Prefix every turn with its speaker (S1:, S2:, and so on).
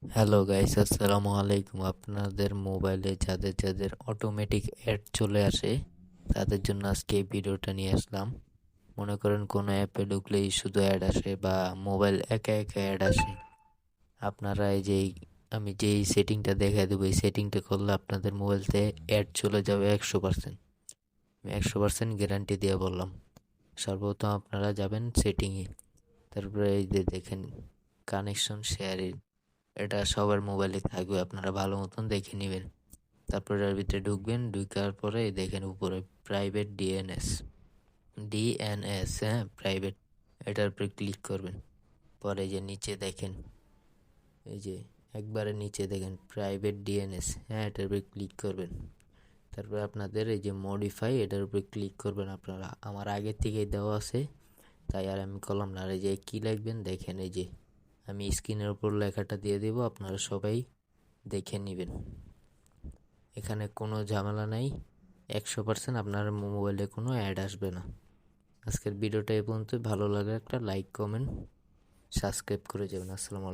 S1: Hello guys, আসসালামু আলাইকুম। আপনাদের মোবাইলে যাদের যাদের অটোমেটিক অ্যাড চলে আসে তাদের জন্য আজকে এই ভিডিওটা নিয়ে আসলাম। মনে করেন কোনো অ্যাপে ঢুকলেই শুধু অ্যাড আসে বা মোবাইল একা একা অ্যাড আসে। আপনারা আমি যেই সেটিংটা দেখাই দেবো, এই সেটিংটা করলে আপনাদের মোবাইলতে অ্যাড চলে যাবে 100%। আমি 100% গ্যারান্টি দিয়ে বললাম। সর্বপ্রথম আপনারা যাবেন সেটিংয়ে, তারপরে এই যে দেখেন কানেকশন শেয়ারিং, এটা সবার মোবাইলে থাকবে, আপনারা ভালো মতন দেখে নেবেন। তারপরে এর ভিতরে ঢুকবেন, ঢুকার পরে এই দেখেন উপরে প্রাইভেট ডিএনএস, ডিএনএস, হ্যাঁ প্রাইভেট, এটার উপরে ক্লিক করবেন। পরে যে নিচে দেখেন, এই যে একবারে নিচে দেখেন প্রাইভেট ডিএনএস, হ্যাঁ এটার উপরে ক্লিক করবেন। তারপরে আপনাদের এই যে মডিফাই, এটার উপরে ক্লিক করবেন। আপনারা আমার আগের থেকেই দেওয়া আছে, তাই আর আমি করলাম না। আর এই যে কী লিখবেন দেখেন, এই যে আমি স্ক্রিনের উপর লেখাটা দিয়ে দেব, আপনারা সবাই দেখে নেবেন। এখানে কোনো ঝামেলা নাই, 100% আপনার মোবাইলে কোনো অ্যাড আসবে না। আজকের ভিডিওটা এই পর্যন্ত। ভালো লাগলে একটা লাইক, কমেন্ট, সাবস্ক্রাইব করে যাবেন। আসসালামু আলাইকুম।